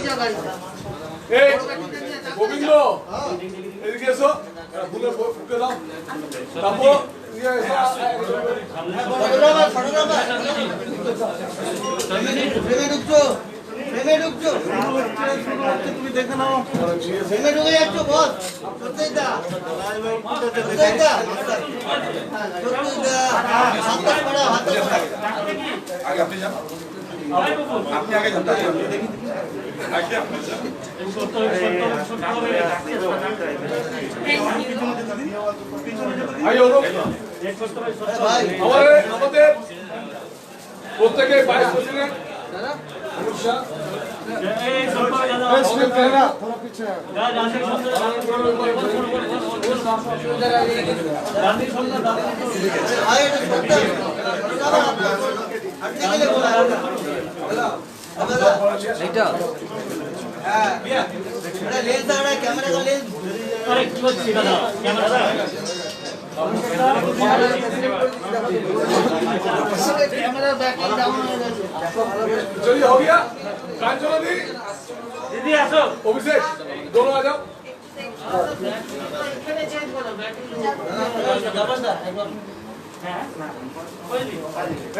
এই গোবিন্দ এদিকে এসো ফুলের বুকে দাও তারপর তুমি দেখে নাও ঢুকে যাচ্ছ বস আগে আপনি যান আপনি আগে যান আমাদের প্রত্যেকে ভাইস প্রেসিডেন্ট कैमरा का लेंस चलिए हो गया कांचना दी दीदी आसो अभिषेक दोनों आ जाओ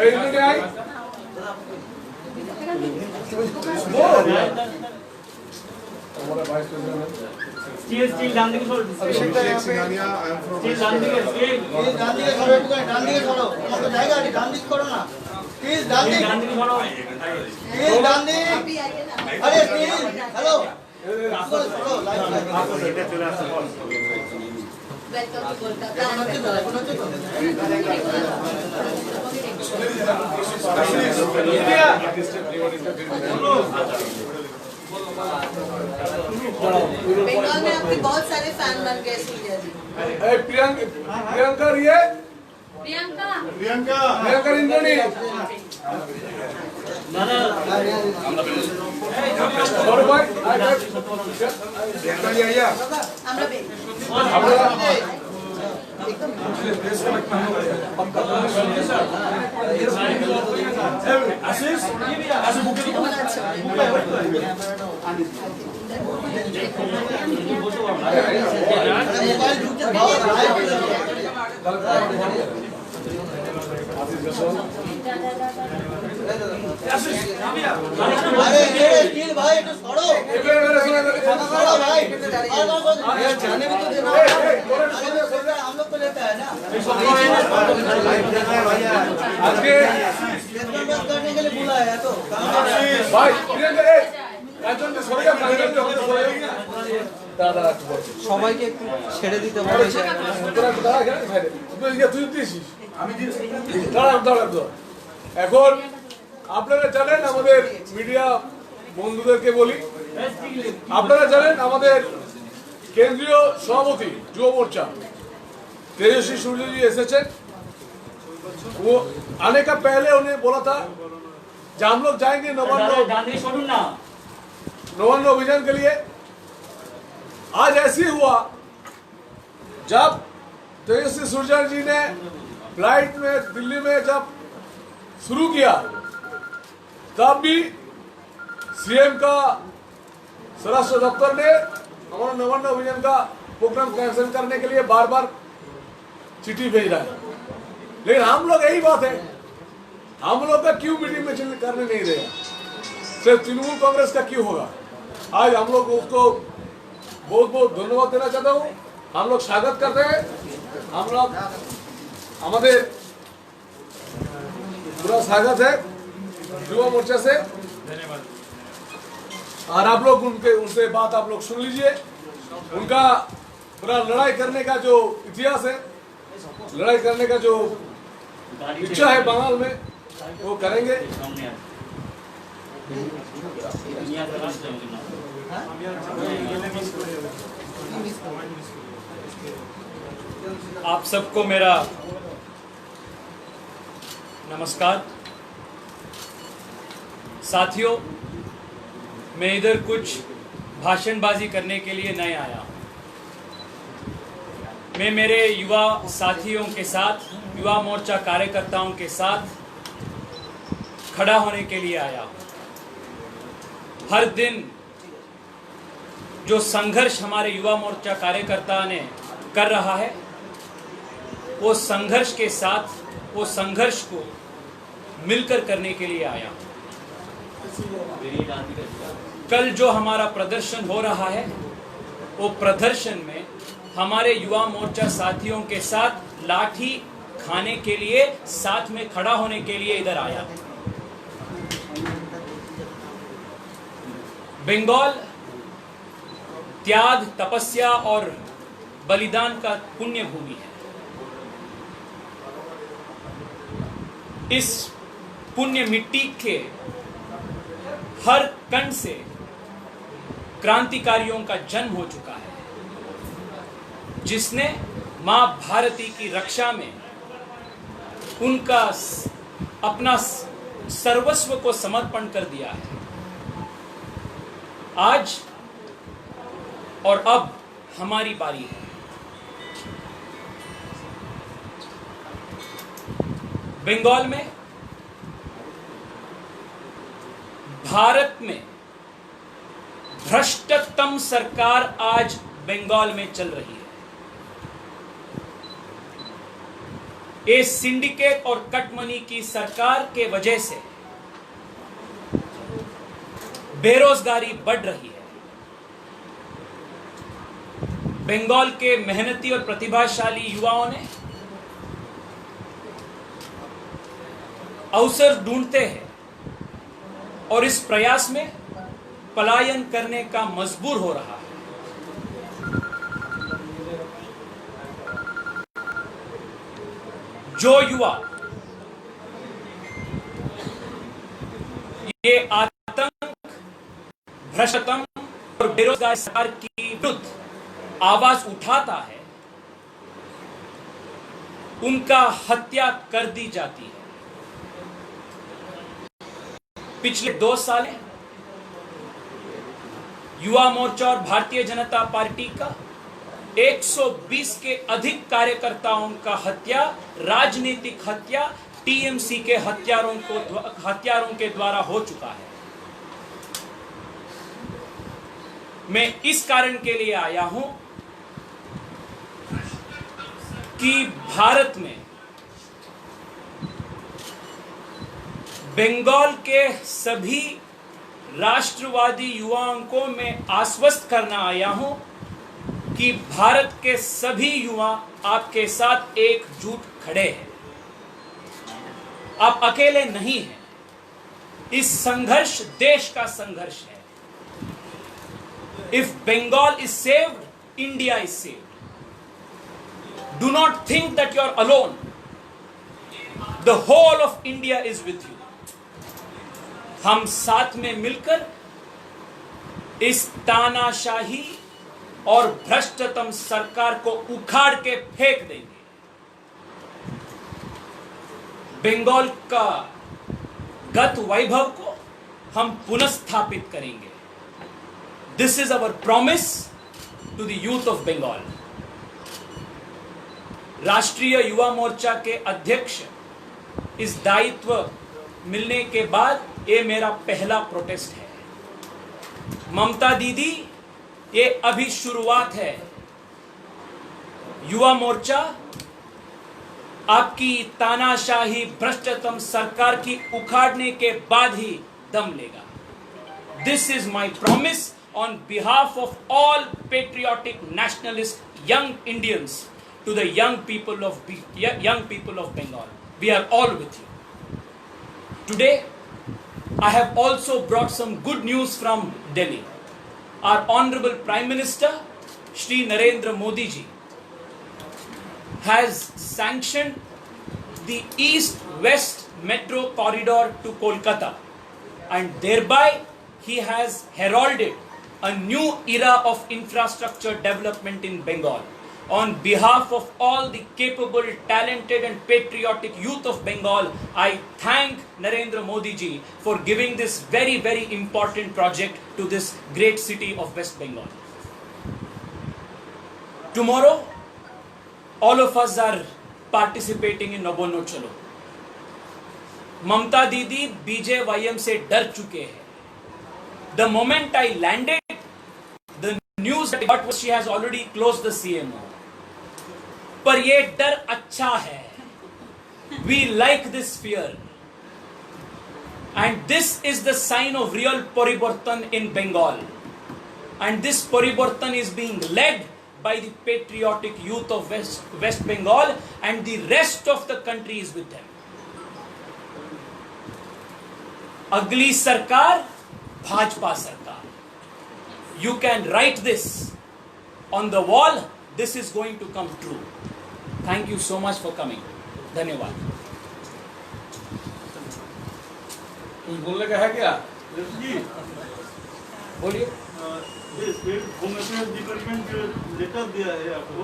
इन्होंने आई स्टील डाल देंगे छोड़ Abhishek Singhania I am from steel डाल देंगे स्टील डाल दिए छोड़ो हम तो जाएगा डाल दी करो ना प्लीज डाल दी छोड़ो प्लीज डाल दी अरे प्लीज हेलो छोड़ो live welcome to Kolkata Bengal में आपके बहुत सारे फैन बन गए सूर्या जी प्रियंका रिये प्रियंका प्रियंका इंद्राणी और भाई प्रियंका जी आइए हमरा बे आशीष आशीष बुके अरे ये स्टील भाई तो छोड़ो छोड़ो भाई जाने भी तो देना हम लोग को लेता है ना आज के करने के लिए बुलाया है तो भाई प्रियंका কাঞ্চন যে সরে যাবে কাঞ্চন যে হতে সরে যাবে দাদা সবাইকে একটু ছেড়ে দিতে বলে তোরা দাঁড়া এখানে সাইডে তুই দিয়েছিস আমি দিয়েছি দাঁড়া এখন আপনারা জানেন আমাদের মিডিয়া বন্ধুদেরকে বলি আপনারা জানেন আমাদের কেন্দ্রীয় সভাপতি যুব মোর্চা तेजस्वी सूर्य जी एसएचएन वो आने का पहले उन्हें बोला था कि हम लोग जाएंगे नवान्न अभियान के लिए। आज ऐसे हुआ जब तेजस्वी सूर्य जी ने फ्लाइट में दिल्ली में जब शुरू किया तब भी सीएम का स्वराष्ट्र दफ्तर ने हमारा नवान्न अभियान का प्रोग्राम कैंसिल करने के लिए बार बार चिट्ठी भेज रहा है, लेकिन हम लोग यही बात है हम लोग का क्यों मीटिंग में करने नहीं रहे, सिर्फ तृणमूल कांग्रेस का क्यों होगा। आज हम लोग उसको बहुत बहुत धन्यवाद देना चाहता हूँ, हम लोग स्वागत करते हैं, हम लोग हमारे पूरा स्वागत है युवा मोर्चा से और आप लोग उनसे बात आप लोग सुन लीजिए। उनका पूरा लड़ाई करने का जो इतिहास है, लड़ाई करने का जो इच्छा है बंगाल में वो करेंगे। आप सबको मेरा नमस्कार। साथियों, मैं इधर कुछ भाषणबाजी करने के लिए नहीं आया। मैं मेरे युवा साथियों के साथ, युवा मोर्चा कार्यकर्ताओं के साथ खड़ा होने के लिए आया। हर दिन जो संघर्ष हमारे युवा मोर्चा कार्यकर्ता ने कर रहा है, वो संघर्ष के साथ वो संघर्ष को मिलकर करने के लिए आया हूं। कल जो हमारा प्रदर्शन हो रहा है, वो प्रदर्शन में हमारे युवा मोर्चा साथियों के साथ लाठी खाने के लिए, साथ में खड़ा होने के लिए इधर आया है। बंगाल त्याग, तपस्या और बलिदान का पुण्य भूमि है। इस पुण्य मिट्टी के हर कण से क्रांतिकारियों का जन्म हो चुका है, जिसने मां भारती की रक्षा में उनका अपना सर्वस्व को समर्पण कर दिया है। आज और अब हमारी बारी है। बंगाल में, भारत में भ्रष्टतम सरकार आज बंगाल में चल रही है। ये सिंडिकेट और कटमनी की सरकार के वजह से बेरोजगारी बढ़ रही है। बंगाल के मेहनती और प्रतिभाशाली युवाओं ने अवसर ढूंढते हैं और इस प्रयास में पलायन करने का मजबूर हो रहा है। जो युवा ये आतंक, भ्रष्टतम और बेरोजगार सरकार की विरुद्ध आवाज उठाता है, उनका हत्या कर दी जाती है। पिछले 2 साल युवा मोर्चा और भारतीय जनता पार्टी का 120 के अधिक कार्यकर्ताओं का हत्या, राजनीतिक हत्या, टीएमसी के हत्यारों के द्वारा हो चुका है। मैं इस कारण के लिए आया हूं कि भारत में बंगाल के सभी राष्ट्रवादी युवाओं को मैं आश्वस्त करना आया हूं कि भारत के सभी युवा आपके साथ एकजुट खड़े हैं। आप अकेले नहीं हैं। इस संघर्ष देश का संघर्ष है। If Bengal is saved, India is saved. Do not think that you are alone. The whole of India is with you. हम साथ में मिलकर इस तानाशाही और भ्रष्टतम सरकार को उखाड़ के फेंक देंगे। बंगाल का गत वैभव को हम पुनर्स्थापित करेंगे। This is our promise to the youth of Bengal. राष्ट्रीय युवा मोर्चा के अध्यक्ष इस दायित्व मिलने के बाद ये मेरा पहला प्रोटेस्ट है। ममता दीदी, ये अभी शुरुआत है। युवा मोर्चा आपकी तानाशाही भ्रष्टतम सरकार की उखाड़ने के बाद ही दम लेगा। This is my promise on behalf of all patriotic nationalist young Indians to the young people of Bengal. We are all with you. Today, I have also brought some good news from Delhi. Our Honorable Prime Minister, Shri Narendra Modi ji, has sanctioned the East-West Metro Corridor to Kolkata, and thereby he has heralded a new era of infrastructure development in Bengal. On behalf of all the capable, talented and patriotic youth of Bengal, I thank Narendra Modi ji for giving this very, very important project to this great city of West Bengal. Tomorrow, all of us are participating in Nabono Chalo. Mamta Didi BJYM से डर चुके हैं. The moment I landed, the news that she has already closed the CMO. पर ये डर अच्छा है. We like this fear. And this is the sign of real Parivartan in Bengal. And this Parivartan is being led by the patriotic youth of West Bengal, and the rest of the country is with them. Agli Sarkar, Bhajpa Sarkar. You can write this on the wall. This is going to come true. Thank you so much for coming. Dhanyawad. कुछ बोलने का है क्या? जी बोलिए. ये state home affairs department जो letter दिया है आपको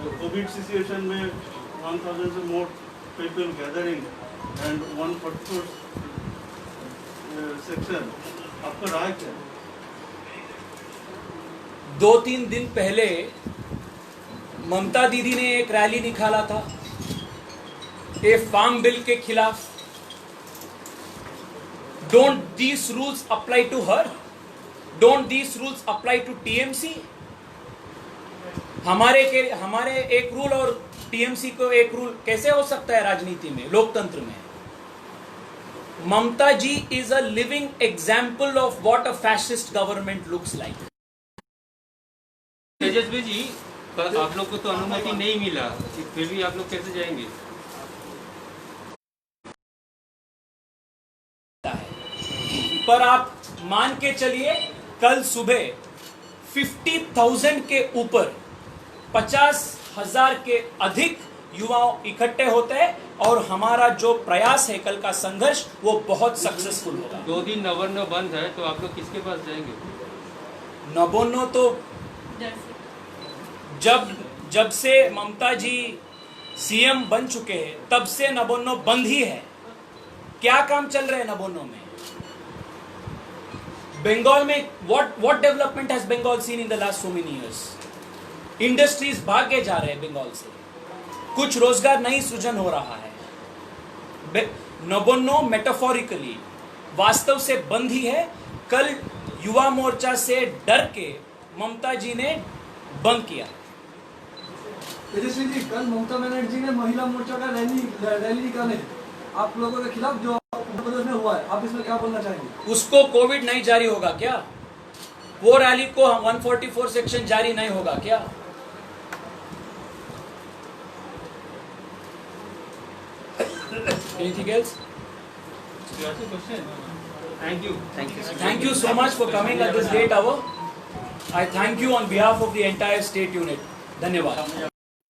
जो कोविड सिचुएशन में 1000 से more people gathering and 144 section, आपका राय क्या? 2-3 दिन पहले ममता दीदी ने एक रैली निकाला था ये फार्म बिल के खिलाफ. Don't these rules apply to her? Don't these rules apply to TMC? हमारे एक रूल और TMC को एक रूल कैसे हो सकता है राजनीति में, लोकतंत्र में? ममता जी is a living example of what a fascist government looks like. Tejashwi ji, पर आप लोग को तो अनुमति नहीं मिला, फिर भी आप लोग कैसे जाएंगे? पर आप मान के चलिए कल सुबह 50,000 के ऊपर 50,000 के अधिक युवाओं इकट्ठे होते हैं और हमारा जो प्रयास है कल का संघर्ष वो बहुत सक्सेसफुल होगा. 2 दिन नवोन्नो बंद है तो आप लोग किसके पास जाएंगे? नवोन्नो तो जब से ममता जी सीएम बन चुके हैं तब से नवोन्नो बंद ही है. क्या काम चल रहे हैं नवोन्नो में? बंगाल में what development has Bengal seen in the last so many years? Industries भागे जा रहे हैं बंगाल से, कुछ रोजगार नहीं सृजन हो रहा है. नवोन्नो मेटाफोरिकली वास्तव से बंद ही है. कल युवा मोर्चा से डर के ममता जी ने बंद किया. तेजस्वी जी, कल ममता बनर्जी ने महिला मोर्चा का रैली निकाले आप लोगों के खिलाफ जो उत्तर प्रदेश में हुआ है, आप इसमें क्या बोलना चाहेंगे? उसको कोविड नहीं जारी होगा क्या? वो रैली को 144 सेक्शन जारी नहीं होगा क्या? Anything else? Thank you so much for coming at this late hour. I thank you on behalf of the entire state unit. धन्यवाद.